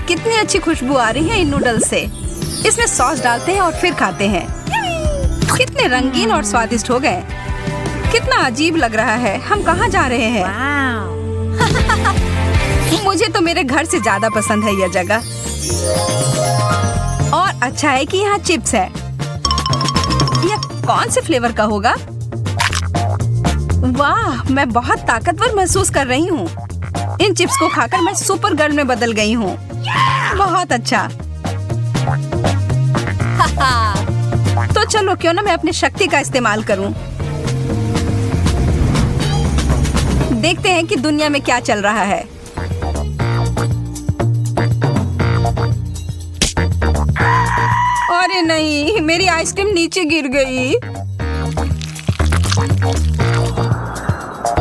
कितनी अच्छी खुशबू आ रही है इन नूडल्स से। इसमें सॉस डालते हैं और फिर खाते हैं। कितने रंगीन और स्वादिष्ट हो गए। कितना अजीब लग रहा है। हम कहाँ जा रहे हैं? मुझे तो मेरे घर से ज्यादा पसंद है यह जगह। और अच्छा है कि यहाँ चिप्स है। यह कौन से फ्लेवर का होगा? वाह, मैं बहुत ताकतवर महसूस कर रही हूँ। इन चिप्स को खाकर मैं सुपर गर्ल में बदल गई हूँ। बहुत अच्छा। तो चलो क्यों ना मैं अपनी शक्ति का इस्तेमाल करूँ। देखते हैं कि दुनिया में क्या चल रहा है। अरे नहीं, मेरी आइसक्रीम नीचे गिर गई।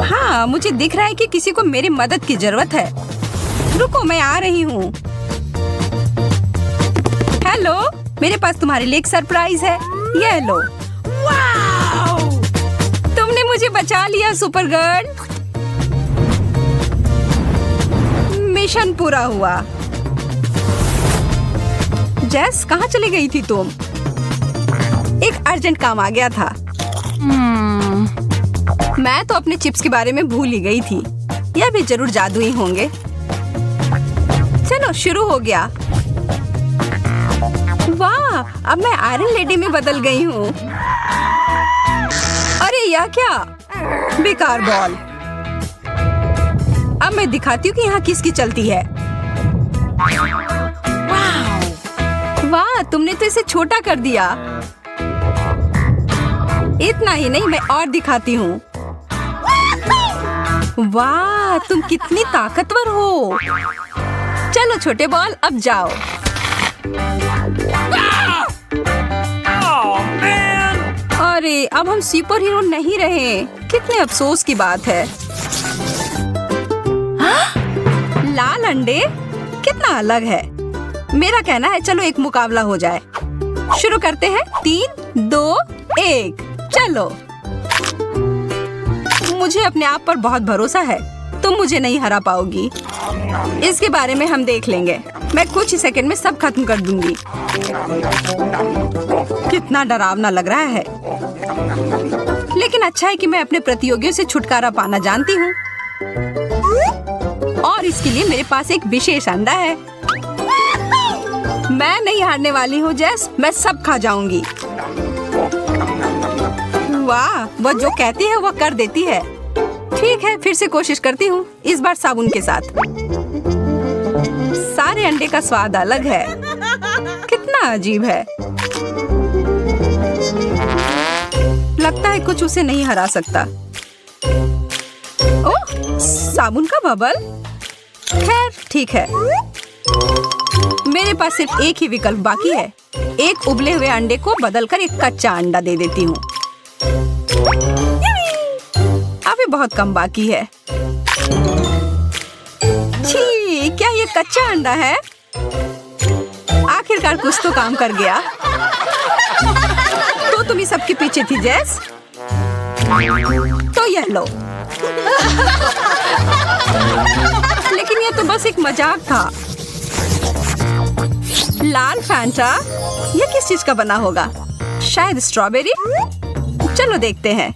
हाँ, मुझे दिख रहा है कि किसी को मेरी मदद की जरूरत है। रुको, मैं आ रही हूँ। हेलो, मेरे पास तुम्हारे लिए एक सरप्राइज है। ये लो। वाव! तुमने मुझे बचा लिया सुपर गर्ल। मिशन पूरा हुआ। जेस, कहाँ चली गई थी तुम? एक अर्जेंट काम आ गया था। मैं तो अपने चिप्स के बारे में भूल ही गई थी। यह भी जरूर जादुई होंगे। चलो शुरू हो गया। वाह, अब मैं आयरन लेडी में बदल गई हूँ। अरे यह क्या? बेकार बॉल। अब मैं दिखाती हूँ कि यहाँ किसकी चलती है। वाह, तुमने तो इसे छोटा कर दिया। इतना ही नहीं, मैं और दिखाती हूँ। वाह, तुम कितनी ताकतवर हो। चलो छोटे बॉल, अब जाओ। अरे, अब हम सुपर हीरो नहीं रहे। कितने अफसोस की बात है। लाल अंडे कितना अलग है। मेरा कहना है चलो एक मुकाबला हो जाए। शुरू करते हैं। 3, 2, 1, चलो। मुझे अपने आप पर बहुत भरोसा है। तुम मुझे नहीं हरा पाओगी। इसके बारे में हम देख लेंगे। मैं कुछ ही सेकंड में सब खत्म कर दूंगी। कितना डरावना लग रहा है। लेकिन अच्छा है कि मैं अपने प्रतियोगियों से छुटकारा पाना जानती हूँ। और इसके लिए मेरे पास एक विशेष अंडा है। मैं नहीं हारने वाली हूँ जेस। मैं सब खा जाऊंगी। वाह, वह जो कहती है वह कर देती है। ठीक है, फिर से कोशिश करती हूँ। इस बार साबुन के साथ। सारे अंडे का स्वाद अलग है। कितना अजीब है। लगता है कुछ उसे नहीं हरा सकता। ओह, साबुन का बबल। खैर ठीक है। मेरे पास सिर्फ एक ही विकल्प बाकी है। एक उबले हुए अंडे को बदलकर एक कच्चा अंडा दे देती हूँ। अभी बहुत कम बाकी है। छी, क्या ये कच्चा अंडा है? आखिरकार कुछ तो काम कर गया। तो तुम ही सबके पीछे थी जेस। तो यह लो। लेकिन यह तो बस एक मजाक था। लाल फैंटा, यह किस चीज का बना होगा? शायद स्ट्रॉबेरी। चलो देखते हैं।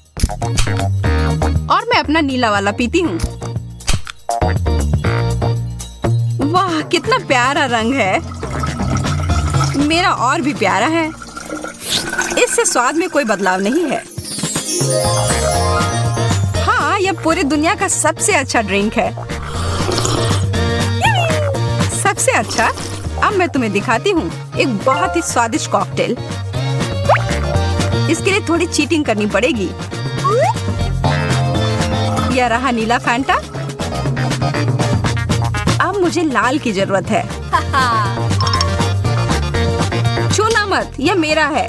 और मैं अपना नीला वाला पीती हूँ। वाह, कितना प्यारा रंग है। मेरा और भी प्यारा है। इससे स्वाद में कोई बदलाव नहीं है। हाँ, यह पूरी दुनिया का सबसे अच्छा ड्रिंक है। सबसे अच्छा। अब मैं तुम्हें दिखाती हूँ एक बहुत ही स्वादिष्ट कॉकटेल। इसके लिए थोड़ी चीटिंग करनी पड़ेगी। यह रहा नीला फैंटा। अब मुझे लाल की जरूरत है। छूना मत, यह मेरा है।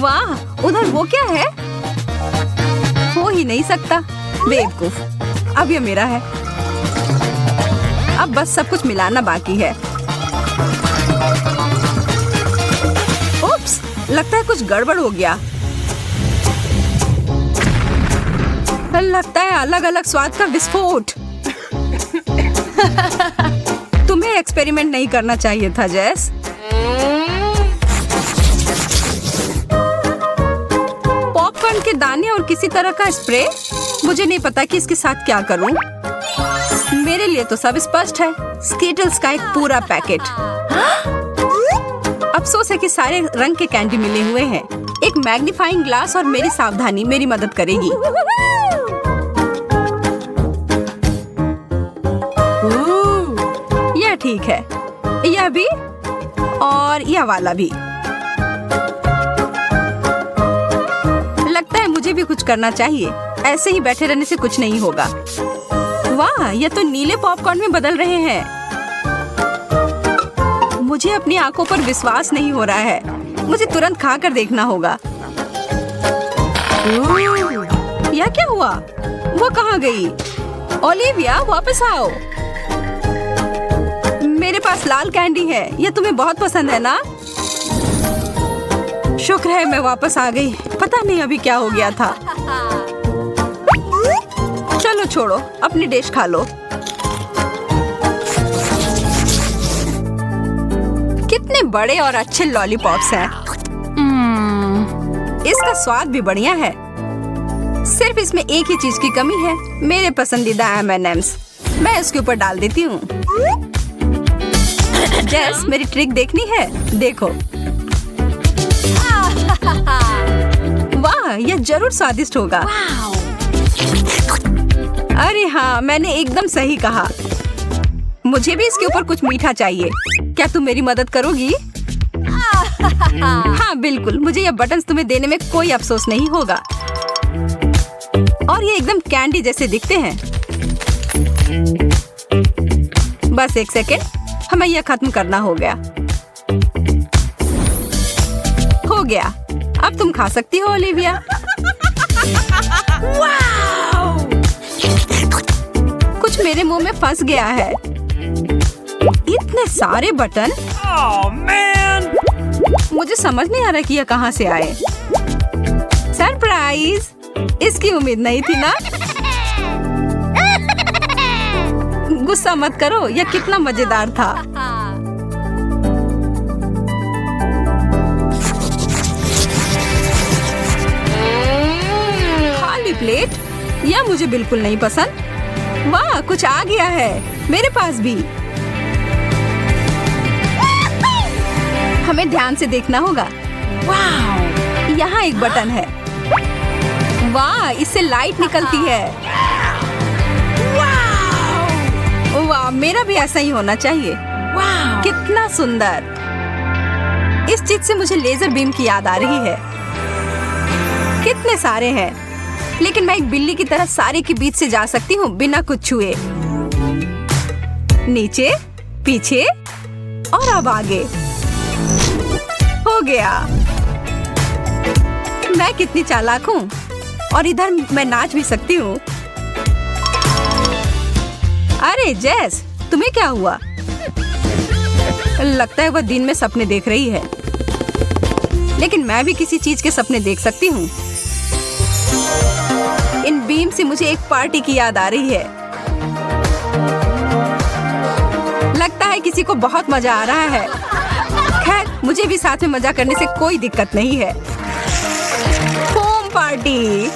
वाह, उधर वो क्या है? हो ही नहीं सकता। बेवकूफ। अब यह मेरा है। अब बस सब कुछ मिलाना बाकी है। उप्स, लगता है कुछ गड़बड़ हो गया। लगता है अलग अलग स्वाद का विस्फोट। तुम्हें एक्सपेरिमेंट नहीं करना चाहिए था जेस। पॉपकॉर्न के दाने और किसी तरह का स्प्रे। मुझे नहीं पता कि इसके साथ क्या करूं। मेरे लिए तो सब स्पष्ट है। स्कीटल्स का एक पूरा पैकेट। अफसोस है कि सारे रंग के कैंडी मिले हुए हैं। एक मैग्नीफाइंग ग्लास और मेरी सावधानी मेरी मदद करेगी। यह ठीक है। यह भी और यह वाला भी। लगता है मुझे भी कुछ करना चाहिए। ऐसे ही बैठे रहने से कुछ नहीं होगा। वाह, यह तो नीले पॉपकॉर्न में बदल रहे हैं। मुझे अपनी आंखों पर विश्वास नहीं हो रहा है। मुझे तुरंत खाकर देखना होगा। यह क्या हुआ? वो कहाँ गई? ओलिविया, वापस आओ। मेरे पास लाल कैंडी है। यह तुम्हें बहुत पसंद है ना? शुक्र है मैं वापस आ गई। पता नहीं अभी क्या हो गया था। चलो छोड़ो, अपनी डिश खा लो। कितने बड़े और अच्छे लॉलीपॉप्स हैं। इसका स्वाद भी बढ़िया है। सिर्फ इसमें एक ही चीज की कमी है। मेरे पसंदीदा M&M's। मैं इसके ऊपर डाल देती हूँ। जेस, मेरी ट्रिक देखनी है? देखो। वाह, यह जरूर स्वादिष्ट होगा। अरे हाँ, मैंने एकदम सही कहा। मुझे भी इसके ऊपर कुछ मीठा चाहिए। क्या तुम मेरी मदद करोगी? हाँ बिल्कुल, मुझे यह बटन्स तुम्हें देने में कोई अफसोस नहीं होगा। और ये एकदम कैंडी जैसे दिखते हैं। बस एक सेकेंड, हमें यह खत्म करना हो गया। हो गया। अब तुम खा सकती हो ओलिविया। कुछ मेरे मुंह में फंस गया है। इतने सारे बटन। मुझे समझ नहीं आ रहा कि यह कहाँ से आए। सरप्राइज! इसकी उम्मीद नहीं थी ना? गुस्सा मत करो, यह कितना मजेदार था। खाली प्लेट? यह मुझे बिल्कुल नहीं पसंद। वाह, कुछ आ गया है मेरे पास भी। हमें ध्यान से देखना होगा। वाह, यहाँ एक बटन है। वाह, इससे लाइट निकलती है। वाह, मेरा भी ऐसा ही होना चाहिए। वाह, कितना सुंदर। इस चीज से मुझे लेजर बीम की याद आ रही है। कितने सारे हैं, लेकिन मैं एक बिल्ली की तरह सारे के बीच से जा सकती हूँ बिना कुछ छुए। नीचे, पीछे और अब आगे। हो गया। मैं कितनी चालाक हूँ। और इधर मैं नाच भी सकती हूँ। अरे जेस, तुम्हें क्या हुआ? लगता है वह दिन में सपने देख रही है। लेकिन मैं भी किसी चीज के सपने देख सकती हूँ। इन बीम से मुझे एक पार्टी की याद आ रही है। लगता है किसी को बहुत मजा आ रहा है। खैर, मुझे भी साथ में मजा करने से कोई दिक्कत नहीं है। Foam party.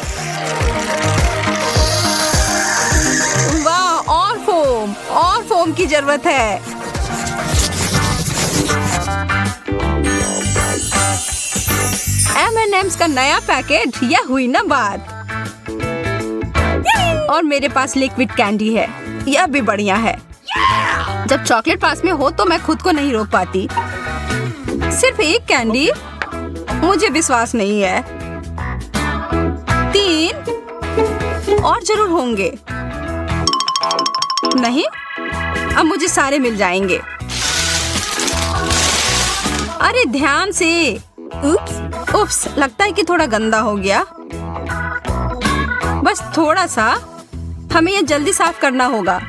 वाह, और फोम की जरूरत है। M&M's का नया पैकेट। यह हुई ना बात। और मेरे पास लिक्विड कैंडी है। यह भी बढ़िया है। जब चॉकलेट पास में हो तो मैं खुद को नहीं रोक पाती। सिर्फ एक कैंडी? मुझे विश्वास नहीं है। 3 और जरूर होंगे। नहीं, अब मुझे सारे मिल जाएंगे। अरे ध्यान से। उप्स, लगता है कि थोड़ा गंदा हो गया। बस थोड़ा सा। हमें यह जल्दी साफ करना होगा।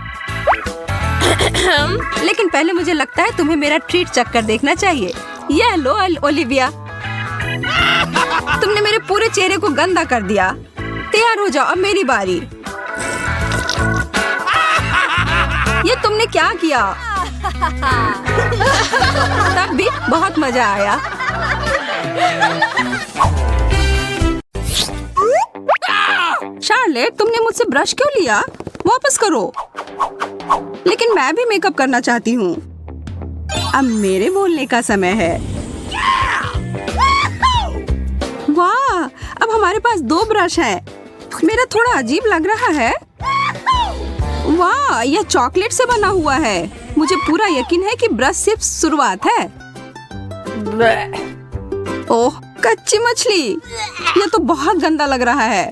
लेकिन पहले मुझे लगता है तुम्हें मेरा ट्रीट चक्कर देखना चाहिए। यह लो ओलिविया। तुमने मेरे पूरे चेहरे को गंदा कर दिया। तैयार हो जाओ, अब मेरी बारी। ये तुमने तुमने क्या किया? तब भी बहुत मजा आया। शार्लेट, तुमने मुझसे ब्रश क्यों लिया? वापस करो। लेकिन मैं भी मेकअप करना चाहती हूँ। अब मेरे बोलने का समय है। वाह, अब हमारे पास 2 ब्रश हैं। मेरा थोड़ा अजीब लग रहा है। वाह, यह चॉकलेट से बना हुआ है। मुझे पूरा यकीन है कि ब्रश सिर्फ शुरुआत है। ओह, कच्ची मछली। यह तो बहुत गंदा लग रहा है।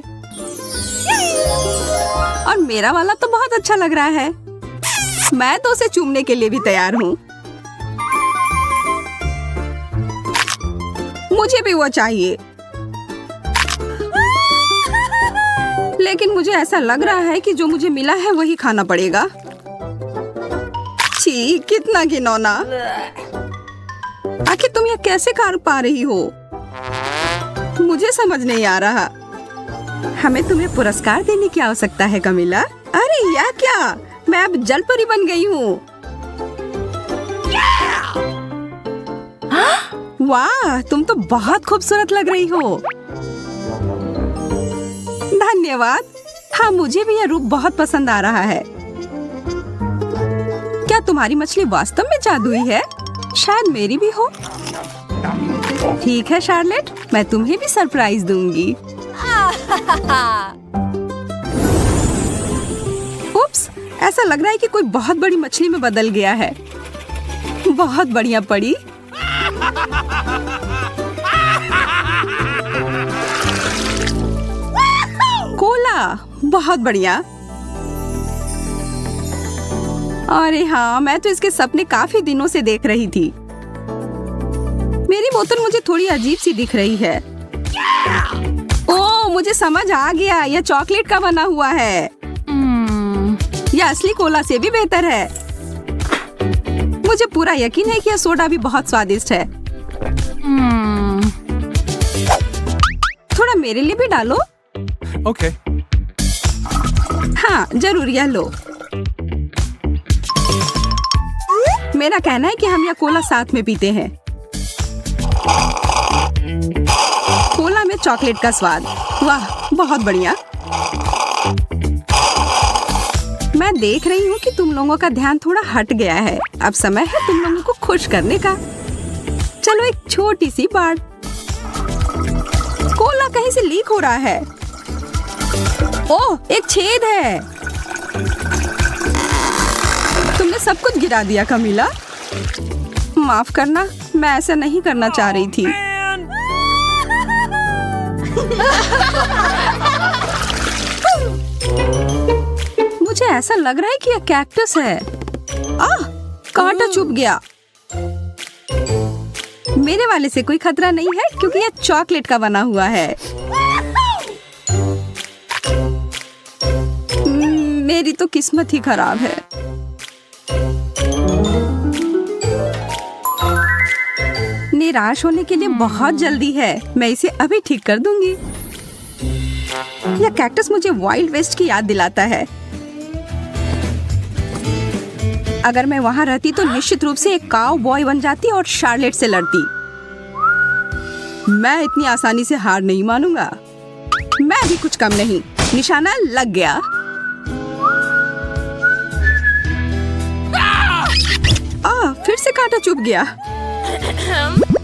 और मेरा वाला तो बहुत अच्छा लग रहा है। मैं तो उसे चूमने के लिए भी तैयार हूँ। मुझे भी वो चाहिए। लेकिन मुझे ऐसा लग रहा है कि जो मुझे मिला है वही खाना पड़ेगा। छी, कितना घिनौना। आखिर तुम यह कैसे कर पा रही हो? मुझे समझ नहीं आ रहा। हमें तुम्हें पुरस्कार देने की आवश्यकता है कमिला। अरे यह क्या? मैं अब जल परी बन गई हूँ। वाह, तुम तो बहुत खूबसूरत लग रही हो। धन्यवाद। हाँ, मुझे भी यह रूप बहुत पसंद आ रहा है। क्या तुम्हारी मछली वास्तव में जादुई है? शायद मेरी भी हो। ठीक है शार्लेट, मैं तुम्हें भी सरप्राइज दूंगी। उप्स, ऐसा लग रहा है कि कोई बहुत बड़ी मछली में बदल गया है। बहुत बढ़िया पड़ी। कोला, बहुत बढ़िया। अरे हाँ, मैं तो इसके सपने काफी दिनों से देख रही थी। मेरी बोतल मुझे थोड़ी अजीब सी दिख रही है। ओह, मुझे समझ आ गया, यह चॉकलेट का बना हुआ है। यह असली कोला से भी बेहतर है। मुझे पूरा यकीन है कि यह सोडा भी बहुत स्वादिष्ट है। थोड़ा मेरे लिए भी डालो। ओके। हाँ, जरूर, यह लो। मेरा कहना है कि हम यह कोला साथ में पीते हैं। कोला में चॉकलेट का स्वाद। वाह, बहुत बढ़िया। मैं देख रही हूँ कि तुम लोगों का ध्यान थोड़ा हट गया है। अब समय है तुम लोगों को खुश करने का। चलो एक छोटी सी बात। कोला कहीं से लीक हो रहा है। ओह, एक छेद है। तुमने सब कुछ गिरा दिया कमिला। माफ करना, मैं ऐसा नहीं करना चाह रही थी। मुझे ऐसा लग रहा है कि यह कैक्टस है। आह, कांटा चुभ गया। मेरे वाले से कोई खतरा नहीं है क्योंकि यह चॉकलेट का बना हुआ है। मेरी तो किस्मत ही खराब है। निराश होने के लिए बहुत जल्दी है। मैं इसे अभी ठीक कर दूंगी। यह कैक्टस मुझे वाइल्ड वेस्ट की याद दिलाता है। अगर मैं वहां रहती तो निश्चित रूप से एक काउ बॉय बन जाती और शार्लेट से लड़ती। मैं इतनी आसानी से हार नहीं मानूंगा। मैं भी कुछ कम नहीं। निशाना लग गया। फिर से कांटा चुभ गया।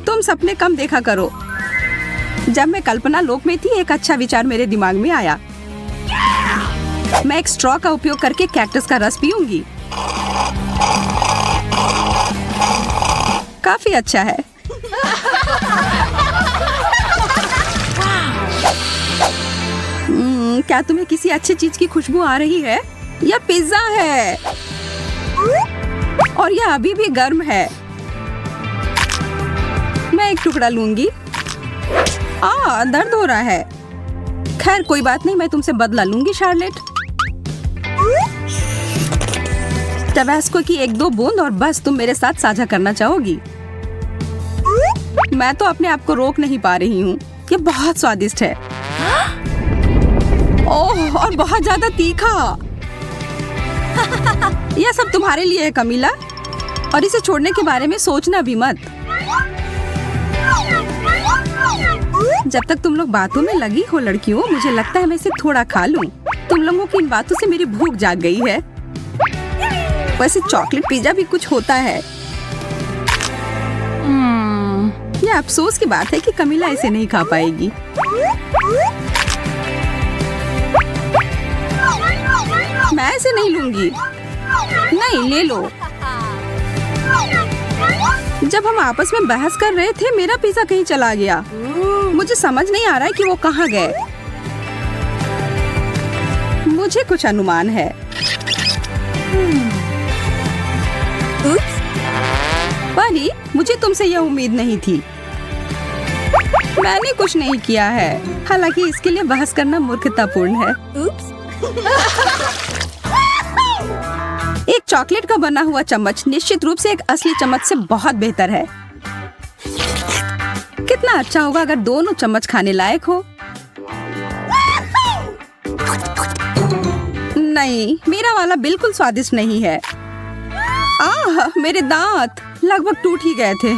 तुम सपने कम देखा करो। जब मैं कल्पना लोक में थी, एक अच्छा विचार मेरे दिमाग में आया। मैं एक स्ट्रॉ का उपयोग करके कैक्टस का रस पीऊंगी। काफी अच्छा है। क्या तुम्हें किसी अच्छी चीज की खुशबू आ रही है? यह पिज्जा है और यह अभी भी गर्म है। मैं एक टुकड़ा लूंगी। दर्द हो रहा है। खैर कोई बात नहीं, मैं तुमसे बदला लूंगी शार्लेट। टबास्को की 1-2 बूंद और बस तुम मेरे साथ साझा करना चाहोगी। मैं तो अपने आप को रोक नहीं पा रही हूँ। ये बहुत स्वादिष्ट है। ओह, और बहुत ज्यादा तीखा। यह सब तुम्हारे लिए है कमीला, और इसे छोड़ने के बारे में सोचना भी मत। जब तक तुम लोग बातों में लगी हो लड़कियों, मुझे लगता है मैं इसे थोड़ा खा लूं। तुम लोगों की इन बातों से मेरी भूख जाग गई है। वैसे चॉकलेट पिज्जा भी कुछ होता है। यह अफसोस की बात है कि कमीला इसे नहीं खा पाएगी। मैं इसे नहीं लूंगी। नहीं, ले लो। जब हम आपस में बहस कर रहे थे, मेरा पिज्जा कहीं चला गया। मुझे समझ नहीं आ रहा है कि वो कहाँ गए। मुझे कुछ अनुमान है। परी, मुझे तुमसे यह उम्मीद नहीं थी। मैंने कुछ नहीं किया है, हालांकि इसके लिए बहस करना मूर्खतापूर्ण है। एक चॉकलेट का बना हुआ चम्मच निश्चित रूप से एक असली चम्मच से बहुत बेहतर है। कितना अच्छा होगा अगर दोनों चम्मच खाने लायक हो। नहीं, मेरा वाला बिल्कुल स्वादिष्ट नहीं है। मेरे दांत लगभग टूट ही गए थे।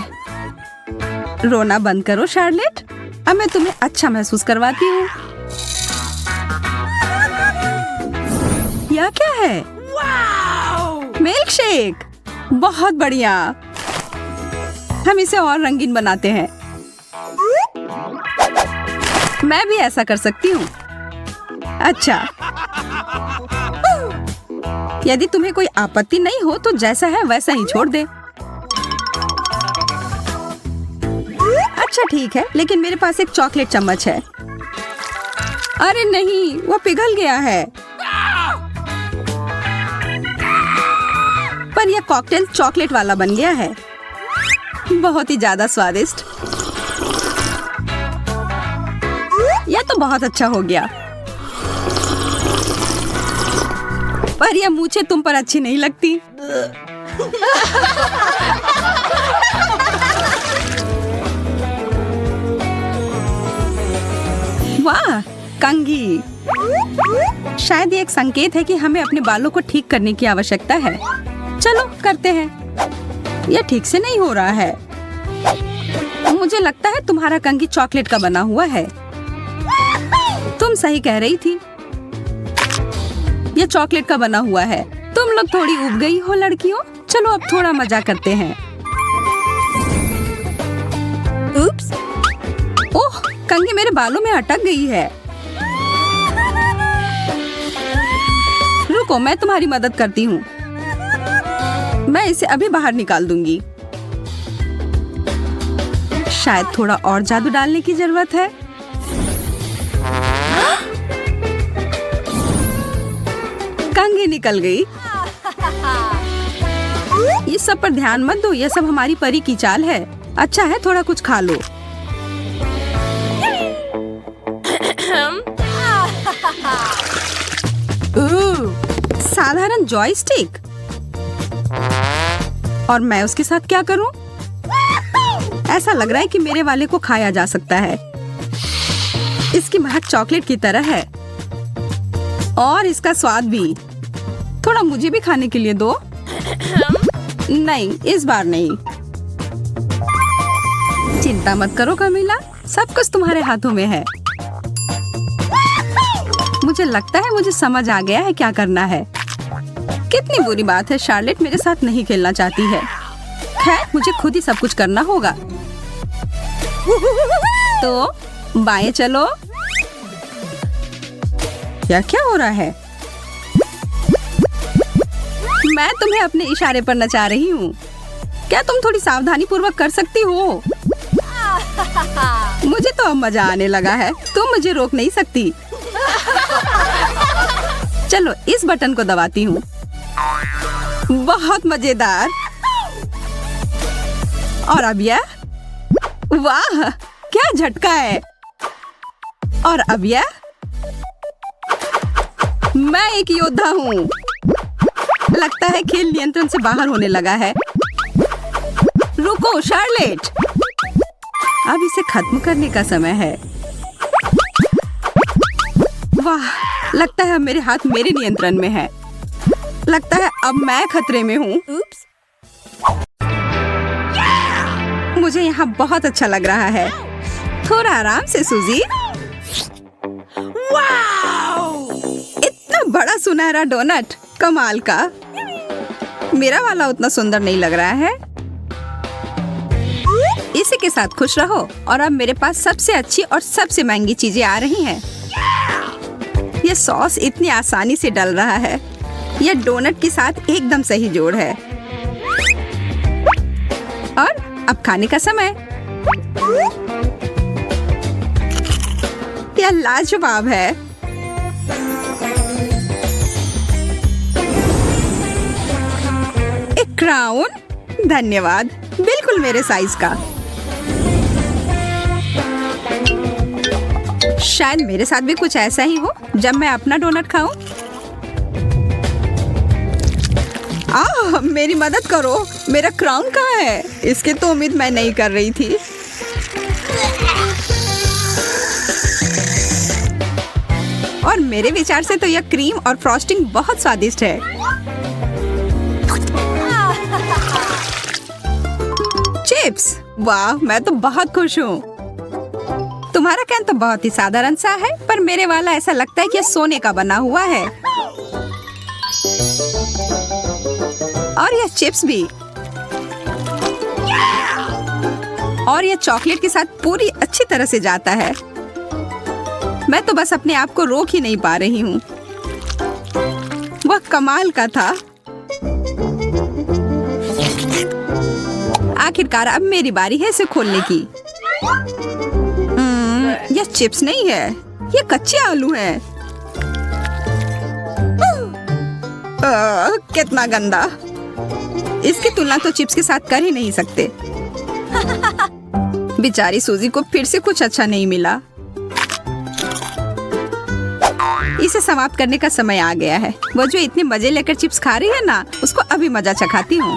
रोना बंद करो शार्लेट, अब मैं तुम्हें अच्छा महसूस करवाती हूँ। यह क्या है? मिल्क शेक, बहुत बढ़िया। हम इसे और रंगीन बनाते हैं। मैं भी ऐसा कर सकती हूँ। अच्छा, यदि तुम्हें कोई आपत्ति नहीं हो तो जैसा है वैसा ही छोड़ दे। अच्छा ठीक है, लेकिन मेरे पास एक चॉकलेट चम्मच है। अरे नहीं, वो पिघल गया है। पर यह कॉकटेल चॉकलेट वाला बन गया है। बहुत ही ज्यादा स्वादिष्ट। यह तो बहुत अच्छा हो गया। पर यह मूंछें तुम पर अच्छी नहीं लगती। वाह, कंघी। शायद ये एक संकेत है कि हमें अपने बालों को ठीक करने की आवश्यकता है। चलो करते हैं। यह ठीक से नहीं हो रहा है। मुझे लगता है तुम्हारा कंघी चॉकलेट का बना हुआ है। तुम सही कह रही थी, यह चॉकलेट का बना हुआ है। तुम लोग थोड़ी उब गई हो लड़कियों। चलो अब थोड़ा मजा करते हैं। उप्स, ओह, कंघी मेरे बालों में अटक गई है। रुको, मैं तुम्हारी मदद करती हूँ। मैं इसे अभी बाहर निकाल दूंगी। शायद थोड़ा और जादू डालने की जरूरत है। कंघी निकल गई। ये सब पर ध्यान मत दो, यह सब हमारी परी की चाल है। अच्छा है, थोड़ा कुछ खा लो। साधारण जॉयस्टिक, और मैं उसके साथ क्या करूं? ऐसा लग रहा है कि मेरे वाले को खाया जा सकता है। इसकी महक चॉकलेट की तरह है और इसका स्वाद भी। थोड़ा मुझे भी खाने के लिए दो। नहीं, इस बार नहीं। चिंता मत करो कमीला, सब कुछ तुम्हारे हाथों में है। मुझे लगता है मुझे समझ आ गया है क्या करना है। कितनी बुरी बात है, शार्लेट मेरे साथ नहीं खेलना चाहती है। खैर, मुझे खुद ही सब कुछ करना होगा। तो बाएं चलो। क्या हो रहा है? मैं तुम्हें अपने इशारे पर नचा रही हूँ। क्या तुम थोड़ी सावधानी पूर्वक कर सकती हो? मुझे तो अब मजा आने लगा है। तुम मुझे रोक नहीं सकती। चलो इस बटन को दबाती हूँ। बहुत मजेदार। और अब यह, वाह क्या झटका है। और अब यह, मैं एक योद्धा हूँ। लगता है खेल नियंत्रण से बाहर होने लगा है। रुको शार्लेट, अब इसे खत्म करने का समय है। वाह, लगता है अब मेरे हाथ मेरे नियंत्रण में है। लगता है अब मैं खतरे में हूँ। मुझे यहाँ बहुत अच्छा लग रहा है। थोड़ा आराम से सूजी। इतना बड़ा सुनहरा डोनट, कमाल का। मेरा वाला उतना सुंदर नहीं लग रहा है। इसी के साथ खुश रहो। और अब मेरे पास सबसे अच्छी और सबसे महंगी चीजें आ रही हैं। यह सॉस इतनी आसानी से डल रहा है। यह डोनट के साथ एकदम सही जोड़ है। और अब खाने का समय। यह लाजवाब है। एक क्राउन, धन्यवाद, बिल्कुल मेरे साइज का। शायद मेरे साथ भी कुछ ऐसा ही हो जब मैं अपना डोनट खाऊं। मेरी मदद करो, मेरा क्राउन कहाँ है? इसकी तो उम्मीद मैं नहीं कर रही थी। और मेरे विचार से तो यह क्रीम और फ्रॉस्टिंग बहुत स्वादिष्ट है। चिप्स, वाह, मैं तो बहुत खुश हूँ। तुम्हारा कैन तो बहुत ही साधारण सा है, पर मेरे वाला ऐसा लगता है कि यह सोने का बना हुआ है। और यह चिप्स भी। और यह चॉकलेट के साथ पूरी अच्छी तरह से जाता है। मैं तो बस अपने आप को रोक ही नहीं पा रही हूँ। वह कमाल का था। आखिरकार अब मेरी बारी है इसे खोलने की। यह चिप्स नहीं है, यह कच्चे आलू हैं। कितना गंदा। इसकी तुलना तो चिप्स के साथ कर ही नहीं सकते। बेचारी सूजी को फिर से कुछ अच्छा नहीं मिला। इसे समाप्त करने का समय आ गया है। वो जो इतने मजे लेकर चिप्स खा रही है ना, उसको अभी मजा चखाती हूँ।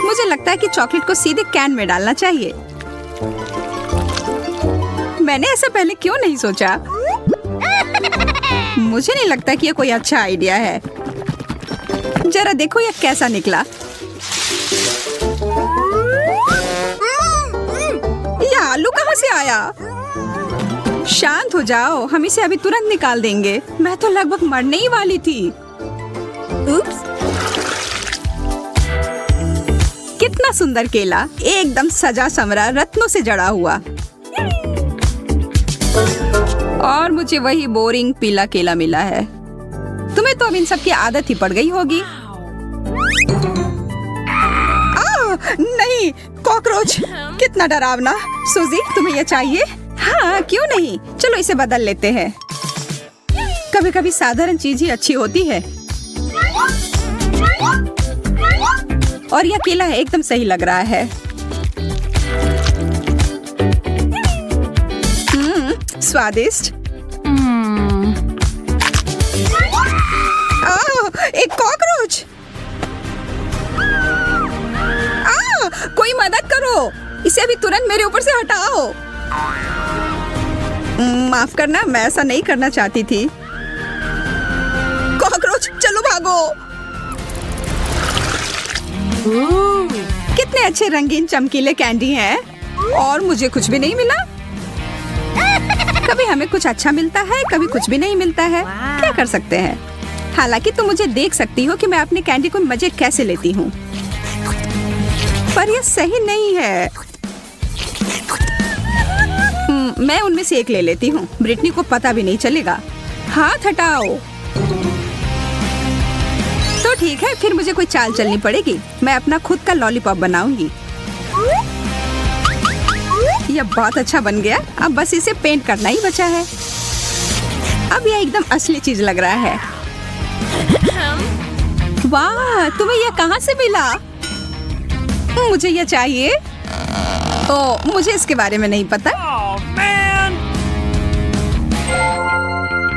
मुझे लगता है कि चॉकलेट को सीधे कैन में डालना चाहिए। मैंने ऐसा पहले क्यों नहीं सोचा? मुझे नहीं लगता कि यह कोई अच्छा आइडिया है। जरा देखो यह कैसा निकला। यह आलू कहाँ से आया? शांत हो जाओ, हम इसे अभी तुरंत निकाल देंगे। मैं तो लगभग मरने ही वाली थी। उप्स। कितना सुंदर केला, एकदम सजा समरा, रत्नों से जड़ा हुआ। और मुझे वही बोरिंग पीला केला मिला है। तुम्हें तो अब इन सब की आदत ही पड़ गई होगी। नहीं, कॉकरोच, कितना डरावना। सूजी, तुम्हें यह चाहिए? हाँ, क्यों नहीं, चलो इसे बदल लेते हैं। कभी कभी साधारण चीज ही अच्छी होती है। और यह केला एकदम सही लग रहा है। स्वादिष्ट। एक कॉकरोच। कोई मदद करो, इसे अभी तुरंत मेरे ऊपर से हटाओ। माफ करना, मैं ऐसा नहीं करना चाहती थी। कॉकरोच, चलो भागो। कितने अच्छे रंगीन चमकीले कैंडी हैं। और मुझे कुछ भी नहीं मिला। कभी हमें कुछ अच्छा मिलता है, कभी कुछ भी नहीं मिलता है। क्या कर सकते हैं? हालांकि तुम मुझे देख सकती हो कि मैं अपने कैंडी को मजे कैसे लेती हूँ। पर यह सही नहीं है। मैं उनमें से एक ले लेती हूँ। ब्रिटनी को पता भी नहीं चलेगा। हाथ हटाओ। तो ठीक है, फिर मुझे कोई चाल चलनी पड़ेगी। मैं अपना खुद का लॉलीपॉप बनाऊंगी। यह बहुत अच्छा बन गया। अब बस इसे पेंट करना ही बचा है। अब यह एकदम असली चीज लग रहा है। वाह, तुम्हें यह कहाँ से मिला? मुझे यह चाहिए। ओह, मुझे इसके बारे में नहीं पता।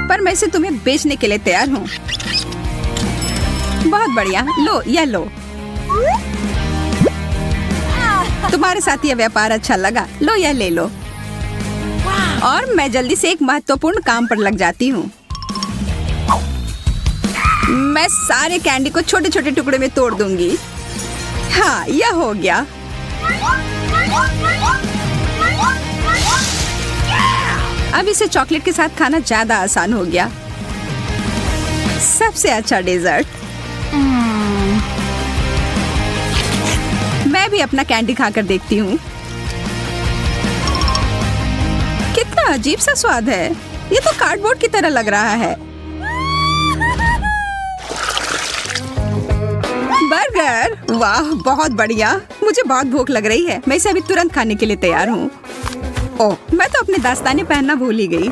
पर मैं इसे तुम्हें बेचने के लिए तैयार हूँ। बहुत बढ़िया, लो, यह लो। तुम्हारे साथ यह व्यापार अच्छा लगा। लो, यह ले लो। और मैं जल्दी से एक महत्वपूर्ण काम पर लग जाती हूँ। मैं सारे कैंडी को छोटे छोटे टुकड़े में तोड़ दूंगी। हाँ, यह हो गया। अब इसे चॉकलेट के साथ खाना ज्यादा आसान हो गया। सबसे अच्छा डेजर्ट। मैं भी अपना कैंडी खाकर देखती हूँ। कितना अजीब सा स्वाद है। ये तो कार्डबोर्ड की तरह लग रहा है। बर्गर, वाह बहुत बढ़िया। मुझे बहुत भूख लग रही है। मैं इसे अभी तुरंत खाने के लिए तैयार हूँ। ओह, मैं तो अपने दस्ताने पहनना भूल ही गई।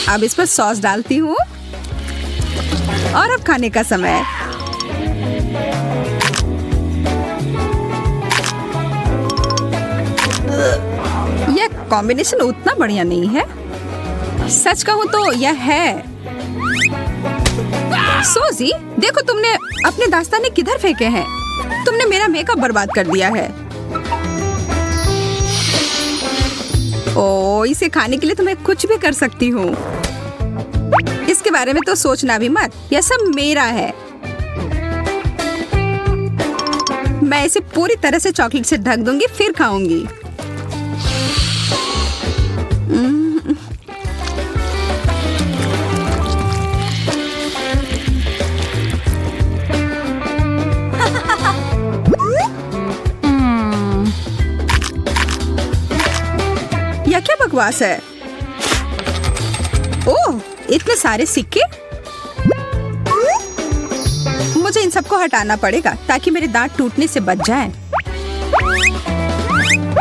अब इस पर सॉस डालती हूँ और अब खाने का समय। यह कॉम्बिनेशन उतना बढ़िया नहीं है। सच कहूँ तो यह है। सोजी, देखो तुमने अपने दस्ताने किधर फेंके हैं। तुमने मेरा मेकअप बर्बाद कर दिया है। ओह, इसे खाने के लिए तो मैं कुछ भी कर सकती हूँ। इसके बारे में तो सोचना भी मत। यह सब मेरा है। मैं इसे पूरी तरह से चॉकलेट से ढक दूंगी, फिर खाऊंगी। यह क्या बकवास है? ओह, इतने सारे सिक्के। मुझे इन सबको हटाना पड़ेगा ताकि मेरे दांत टूटने से बच जाएं।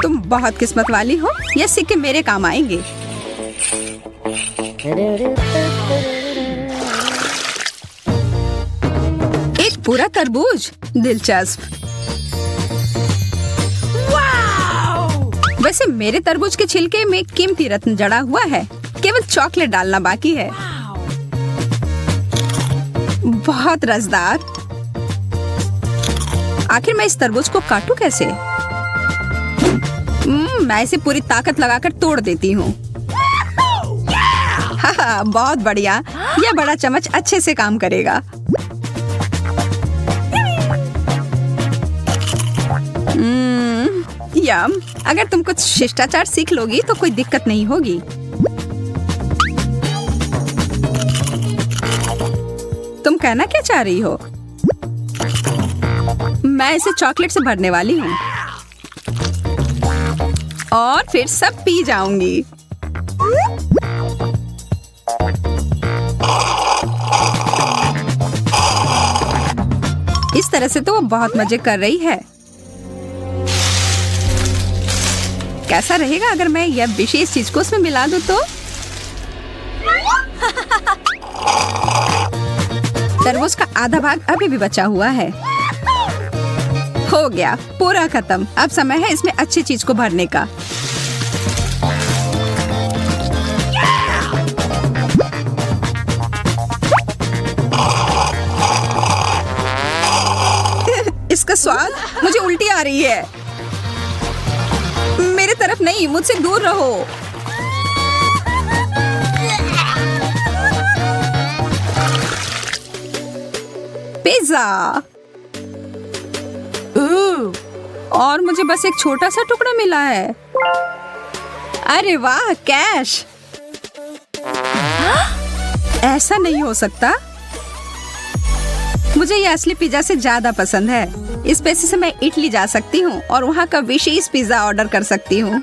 तुम बहुत किस्मत वाली हो। ये सिक्के मेरे काम आएंगे। एक पूरा तरबूज, दिलचस्प। वैसे मेरे तरबूज के छिलके में कीमती रत्न जड़ा हुआ है। केवल चॉकलेट डालना बाकी है। बहुत रसदार। आखिर मैं इस तरबूज को काटूं कैसे? मैं इसे पूरी ताकत लगाकर तोड़ देती हूँ। हाँ, बहुत बढ़िया। यह बड़ा चम्मच अच्छे से काम करेगा। यम, अगर तुम कुछ शिष्टाचार सीख लोगी तो कोई दिक्कत नहीं होगी। तुम कहना क्या चाह रही हो? मैं इसे चॉकलेट से भरने वाली हूँ और फिर सब पी जाऊंगी। इस तरह से तो वो बहुत मजे कर रही है। कैसा रहेगा अगर मैं यह विशेष चीज को उसमें मिला दूं तो? तरबूज का आधा भाग अभी भी बचा हुआ है। हो गया, पूरा खत्म। अब समय है इसमें अच्छी चीज को भरने का। इसका स्वाद, मुझे उल्टी आ रही है। मेरे तरफ नहीं, मुझसे दूर रहो। पिज्जा। और मुझे बस एक छोटा सा टुकड़ा मिला है। अरे वाह, कैश। ऐसा नहीं हो सकता। मुझे ये असली पिज्जा से ज्यादा पसंद है। इस पैसे से मैं इटली जा सकती हूँ और वहाँ का विशेष पिज्जा ऑर्डर कर सकती हूँ।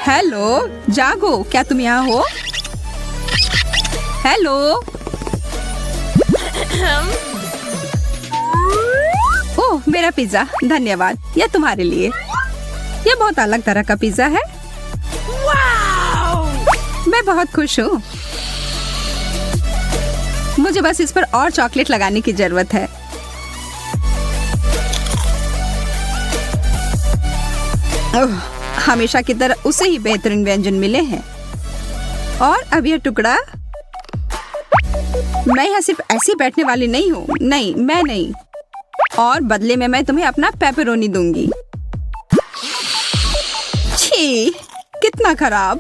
हेलो, जागो, क्या तुम यहाँ हो? हेलो। ओह, मेरा पिज्जा, धन्यवाद। यह तुम्हारे लिए। यह बहुत अलग तरह का पिज्जा है। मैं बहुत खुश हूँ। मुझे बस इस पर और चॉकलेट लगाने की जरूरत है। हमेशा की तरह उसे ही बेहतरीन व्यंजन मिले हैं। और अब यह टुकड़ा। मैं यहाँ सिर्फ ऐसे बैठने वाली नहीं हूँ। नहीं, मैं नहीं। और बदले में मैं तुम्हें अपना पेपरोनी दूंगी। छी, कितना खराब।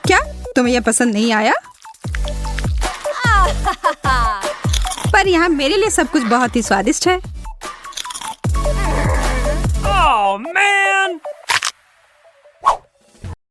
क्या तुम्हें यह पसंद नहीं आया? पर यहाँ मेरे लिए सब कुछ बहुत ही स्वादिष्ट है। Oh man!